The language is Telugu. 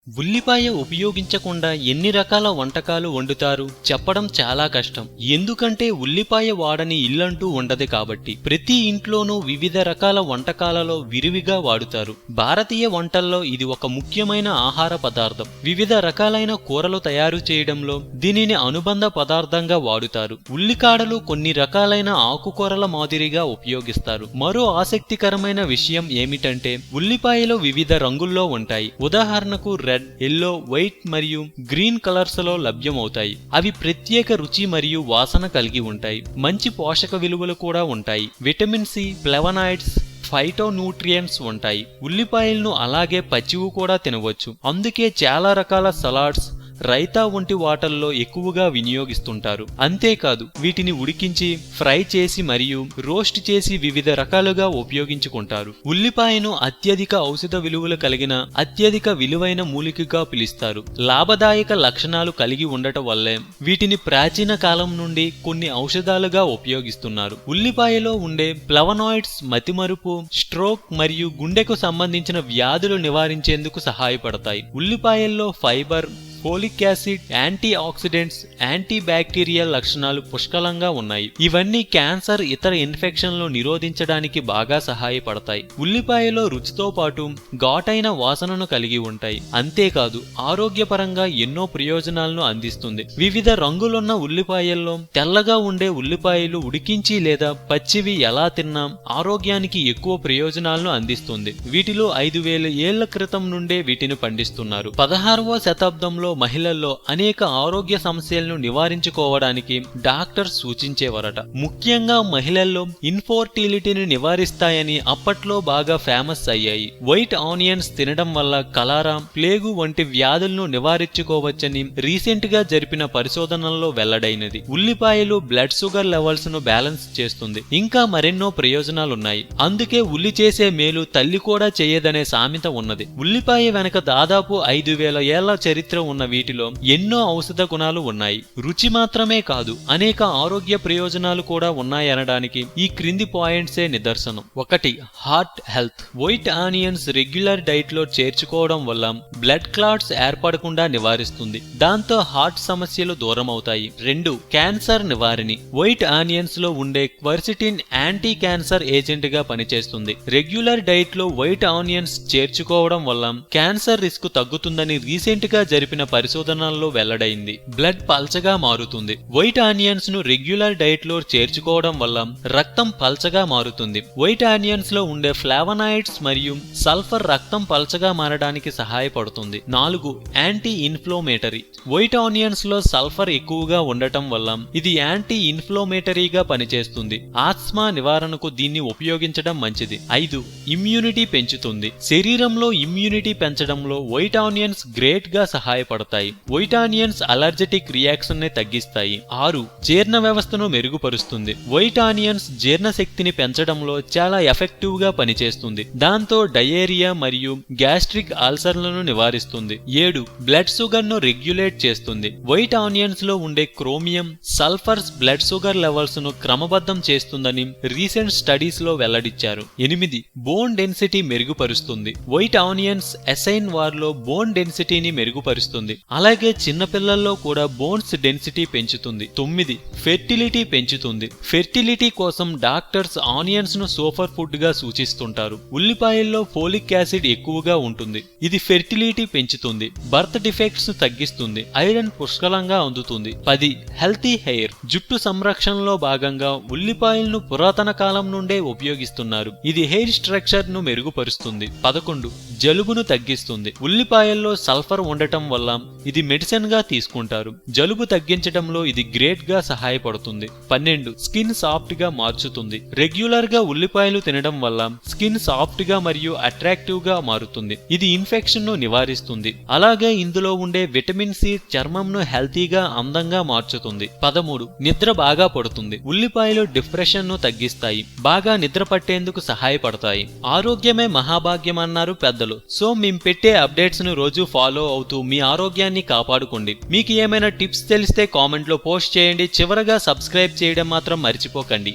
ఉల్లిపాయ ఉపయోగించకుండా ఎన్ని రకాల వంటకాలు వండుతారు చెప్పడం చాలా కష్టం. ఎందుకంటే ఉల్లిపాయ వాడని ఇల్లంటూ ఉండదు కాబట్టి. ప్రతి ఇంట్లోనూ వివిధ రకాల వంటకాలలో విరివిగా వాడుతారు. భారతీయ వంటల్లో ఇది ఒక ముఖ్యమైన ఆహార పదార్థం. వివిధ రకాలైన కూరలు తయారు చేయడంలో దీనిని అనుబంధ పదార్థంగా వాడుతారు. ఉల్లికాడలు కొన్ని రకాలైన ఆకుకూరల మాదిరిగా ఉపయోగిస్తారు. మరో ఆసక్తికరమైన విషయం ఏమిటంటే ఉల్లిపాయలు వివిధ రంగుల్లో ఉంటాయి. ఉదాహరణకు రెడ్, ఎల్లో, వైట్ మరియు గ్రీన్ కలర్స్ లో లభ్యమవుతాయి. అవి ప్రత్యేక రుచి మరియు వాసన కలిగి ఉంటాయి. మంచి పోషక విలువలు కూడా ఉంటాయి. విటమిన్ సి, ఫ్లేవనాయిడ్స్, ఫైటోన్యూట్రియంట్స్ ఉంటాయి. ఉల్లిపాయలను అలాగే పచ్చివి కూడా తినవచ్చు. అందుకే చాలా రకాల సలాడ్స్, రైతా వంటి వాటల్లో ఎక్కువగా వినియోగిస్తుంటారు. అంతేకాదు వీటిని ఉడికించి, ఫ్రై చేసి మరియు రోస్ట్ చేసి వివిధ రకాలుగా ఉపయోగించుకుంటారు. ఉల్లిపాయను అత్యధిక ఔషధ విలువలు కలిగిన అత్యధిక విలువైన మూలికగా పిలుస్తారు. లాభదాయక లక్షణాలు కలిగి ఉండటం వల్లే వీటిని ప్రాచీన కాలం నుండి కొన్ని ఔషధాలుగా ఉపయోగిస్తున్నారు. ఉల్లిపాయలో ఉండే ఫ్లేవనాయిడ్స్ మతిమరుపు, స్ట్రోక్ మరియు గుండెకు సంబంధించిన వ్యాధులు నివారించేందుకు సహాయపడతాయి. ఉల్లిపాయల్లో fibre, folic acid, antioxidants, antibacterial లక్షణాలు పుష్కలంగా ఉన్నాయి. ఇవన్నీ క్యాన్సర్, ఇతర ఇన్ఫెక్షన్లు నిరోధించడానికి బాగా సహాయపడతాయి. ఉల్లిపాయలో రుచితో పాటు ఘాటైన వాసనను కలిగి ఉంటాయి. అంతేకాదు ఆరోగ్యపరంగా ఎన్నో ప్రయోజనాలను అందిస్తుంది. వివిధ రంగులున్న ఉల్లిపాయల్లో తెల్లగా ఉండే ఉల్లిపాయలు ఉడికించి లేదా పచ్చివి ఎలా తిన్నా ఆరోగ్యానికి ఎక్కువ ప్రయోజనాలను అందిస్తుంది. వీటిలో 5000 ఏళ్ల క్రితం నుండే వీటిని పండిస్తున్నారు. 16వ శతాబ్దంలో మహిళల్లో అనేక ఆరోగ్య సమస్యలను నివారించుకోవడానికి డాక్టర్స్ సూచించేవారట. ముఖ్యంగా మహిళల్లో ఇన్ఫర్టిలిటీని నివారిస్తాయని అప్పట్లో బాగా ఫేమస్ అయ్యాయి. వైట్ ఆనియన్స్ తినడం వల్ల కలారా, ప్లేగు వంటి వ్యాధులను నివారించుకోవచ్చని రీసెంట్ గా జరిపిన పరిశోధనల్లో వెల్లడైనది. ఉల్లిపాయలు బ్లడ్ షుగర్ లెవెల్స్ ను బ్యాలెన్స్ చేస్తుంది. ఇంకా మరెన్నో ప్రయోజనాలున్నాయి. అందుకే ఉల్లి చేసే మేలు తల్లి కూడా చేయదనే సామెత ఉన్నది. ఉల్లిపాయ వెనక దాదాపు 5000 ఏళ్ల చరిత్ర ఉన్న వీటిలో ఎన్నో ఔషధ గుణాలు ఉన్నాయి. రుచి మాత్రమే కాదు, అనేక ఆరోగ్య ప్రయోజనాలు కూడా ఉన్నాయనడానికి ఈ క్రింది పాయింట్సే నిదర్శనం. 1. Heart health. White onions regular diet లో చేర్చుకోవడం వల్ల బ్లడ్ క్లాట్స్ ఏర్పడకుండా నివారిస్తుంది. దాంతో హార్ట్ సమస్యలు దూరం అవుతాయి. 2. క్యాన్సర్ నివారణి. వైట్ ఆనియన్స్ లో ఉండే క్వర్సిటిన్ యాంటీ క్యాన్సర్ ఏజెంట్ గా పనిచేస్తుంది. రెగ్యులర్ డైట్ లో వైట్ ఆనియన్స్ చేర్చుకోవడం వల్ల క్యాన్సర్ రిస్క్ తగ్గుతుందని రీసెంట్ గా జరిపిన పరిశోధనల్లో వెల్లడైంది. బ్లడ్ పల్చగా మారుతుంది. వైట్ ఆనియన్స్ ను రెగ్యులర్ డైట్ లో చేర్చుకోవడం వల్ల రక్తం పల్చగా మారుతుంది. వైట్ ఆనియన్స్ లో ఉండే ఫ్లేవనాయిడ్స్ మరియు సల్ఫర్ రక్తం పల్చగా మారడానికి సహాయపడుతుంది. 4. Anti inflammatory. వైట్ ఆనియన్స్ లో సల్ఫర్ ఎక్కువగా ఉండటం వల్ల ఇది యాంటీ ఇన్ఫ్లోమేటరీగా పనిచేస్తుంది. ఆస్మా నివారణకు దీన్ని ఉపయోగించడం మంచిది. 5. ఇమ్యూనిటీ పెంచుతుంది. శరీరంలో ఇమ్యూనిటీ పెంచడంలో వైట్ ఆనియన్స్ గ్రేట్ గా సహాయపడతాయి. వైట్ ఆనియన్స్ అలర్జెటిక్ రియాక్షన్ ని తగ్గిస్తాయి. 6. జీర్ణ వ్యవస్థను మెరుగుపరుస్తుంది. వైట్ ఆనియన్స్ జీర్ణశక్తిని పెంచడంలో చాలా ఎఫెక్టివ్ గా పనిచేస్తుంది. దాంతో డయేరియా మరియు గ్యాస్ట్రిక్ అల్సర్లను నివారిస్తుంది. 7. బ్లడ్ షుగర్ ను రెగ్యులేట్ చేస్తుంది. వైట్ ఆనియన్స్ లో ఉండే క్రోమియం, సల్ఫర్స్ బ్లడ్ షుగర్ లెవెల్స్ ను క్రమబద్ధం చేస్తుందని రీసెంట్ స్టడీస్ లో వెల్లడించారు. 8. బోన్ డెన్సిటీ మెరుగుపరుస్తుంది. వైట్ ఆనియన్స్ ఎసైన్ వార్ లో బోన్ డెన్సిటీని మెరుగుపరుస్తుంది. అలాగే చిన్నపిల్లల్లో కూడా బోన్స్ డెన్సిటీ పెంచుతుంది. 9. ఫెర్టిలిటీ పెంచుతుంది. ఫెర్టిలిటీ కోసం డాక్టర్స్ ఆనియన్స్ ను సూపర్ ఫుడ్ గా సూచిస్తుంటారు. ఉల్లిపాయల్లో ఫోలిక్ యాసిడ్ ఎక్కువగా ఉంటుంది. ఇది ఫెర్టిలిటీ పెంచుతుంది. బర్త్ డిఫెక్ట్స్ ను తగ్గిస్తుంది. ఐరన్ పుష్కలంగా అందుతుంది. 10. Healthy hair. జుట్టు సంరక్షణలో భాగంగా ఉల్లిపాయలను పురాతన కాలం నుండే ఉపయోగిస్తున్నారు. ఇది హెయిర్ స్ట్రక్చర్ ను మెరుగుపరుస్తుంది. 11. జలుబును తగ్గిస్తుంది. ఉల్లిపాయల్లో సల్ఫర్ ఉండటం వల్ల ఇది మెడిసిన్ గా తీసుకుంటారు. జలుబు తగ్గించడంలో ఇది గ్రేట్ గా సహాయపడుతుంది. 12. స్కిన్ సాఫ్ట్ గా మార్చుతుంది. రెగ్యులర్ గా ఉల్లిపాయలు తినడం వల్ల స్కిన్ సాఫ్ట్ గా మరియు అట్రాక్టివ్ గా మారుతుంది. ఇది ఇన్ఫెక్షన్ ను నివారిస్తుంది. అలాగే ఇందులో ఉండే విటమిన్ సి చర్మంను హెల్తీగా, అందంగా మార్చుతుంది. 13. నిద్ర బాగా పడుతుంది. ఉల్లిపాయలు డిప్రెషన్ ను తగ్గిస్తాయి. బాగా నిద్ర పట్టేందుకు సహాయపడతాయి. ఆరోగ్యమే మహాభాగ్యం అన్నారు పెద్దలు. సో మేము పెట్టే అప్డేట్స్ ను రోజు ఫాలో అవుతూ మీ ఆరోగ్యాన్ని కాపాడుకోండి. మీకు ఏమైనా టిప్స్ తెలిస్తే కామెంట్ లో పోస్ట్ చేయండి. చివరగా సబ్స్క్రైబ్ చేయడం మాత్రం మర్చిపోకండి.